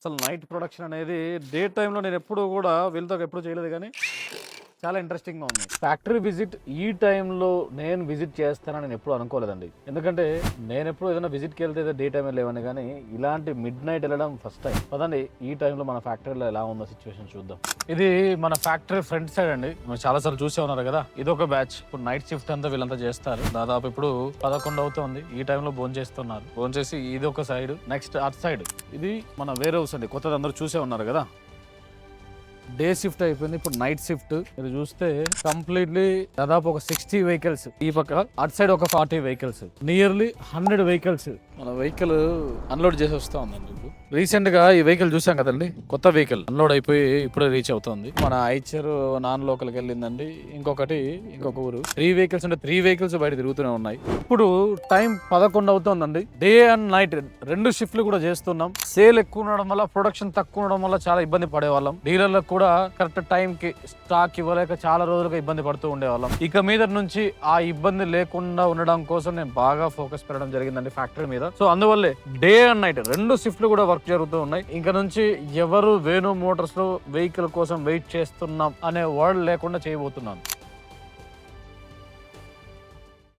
అసలు night production అనేది day టైంలో నేను ఎప్పుడు కూడా వీళ్ళతో ఎప్పుడు చేయలేదు కానీ చాలా ఇంట్రెస్టింగ్గా ఉంది. ఫ్యాక్టరీ విజిట్ ఈ టైంలో నేను విజిట్ చేస్తానని నేను ఎప్పుడు అనుకోలేదండి. ఎందుకంటే నేను ఎప్పుడు ఏదైనా విజిట్కి వెళ్తే డే టైం వెళ్ళేవాడిని, కానీ ఇలాంటి మిడ్ నైట్ వెళ్ళడం ఫస్ట్ టైం. పదండి ఈ టైంలో మన ఫ్యాక్టరీలో ఎలా ఉందో సిచ్యువేషన్ చూద్దాం. ఇది మన ఫ్యాక్టరీ ఫ్రంట్ సైడ్ అండి. మీరు చాలా సార్లు చూసే ఉన్నారు కదా. ఇది ఒక బ్యాచ్. ఇప్పుడు నైట్ షిఫ్ట్ అంతా వీళ్ళంతా చేస్తారు. దాదాపు ఇప్పుడు 11 అవుతుంది. ఈ టైంలో భోజనం చేస్తున్నారు. భోజనం చేసి ఇది ఒక సైడ్, నెక్స్ట్ అట్ సైడ్ ఇది మన వేర్ హౌస్ అండి. కొత్తది అందరూ చూసే ఉన్నారు కదా. డే షిఫ్ట్ అయిపోయింది, ఇప్పుడు నైట్ షిఫ్ట్. మీరు చూస్తే కంప్లీట్లీ దాదాపు ఒక 60 వెహికల్స్ ఈ పక్క, అటు సైడ్ ఒక 40 వెహికల్స్, నియర్లీ 100 వెహికల్స్. మన వెహికల్ అన్లోడ్ చేసి వస్తా ఉందండి. ఇప్పుడు రీసెంట్ గా ఈ వెహికల్ చూసాం కదండి, కొత్త వెహికల్ అన్లోడ్ అయిపోయి ఇప్పుడే రీచ్ అవుతుంది. మన ఐచర్ నాన్ లోకల్కి వెళ్ళిందండి. ఇంకొక ఊరు. 3 వెహికల్స్ అంటే 3 వెహికల్స్ బయట తిరుగుతూనే ఉన్నాయి. ఇప్పుడు టైం 11 అవుతుందండి. డే అండ్ నైట్ 2 షిఫ్ట్లు కూడా చేస్తున్నాం. సేల్ ఎక్కువ ఉండడం వల్ల, ప్రొడక్షన్ తక్కువ ఉండడం వల్ల చాలా ఇబ్బంది పడేవాళ్ళం. డీలర్లకు కూడా కరెక్ట్ టైం కి స్టాక్ ఇవ్వలేక చాలా రోజులుగా ఇబ్బంది పడుతూ ఉండేవాళ్ళం. ఇక మీద నుంచి ఆ ఇబ్బంది లేకుండా ఉండడం కోసం నేను బాగా ఫోకస్ పెట్టడం జరిగిందండి ఫ్యాక్టరీ మీద. సో అందువల్లే డే అండ్ నైట్ 2 షిఫ్ట్లు కూడా వర్క్ జరుగుతూ ఉన్నాయి. ఇంకా నుంచి ఎవరు వేణు మోటార్స్ లో వెహికల్ కోసం వెయిట్ చేస్తున్నాం అనే వర్డ్ లేకుండా చేయబోతున్నాను.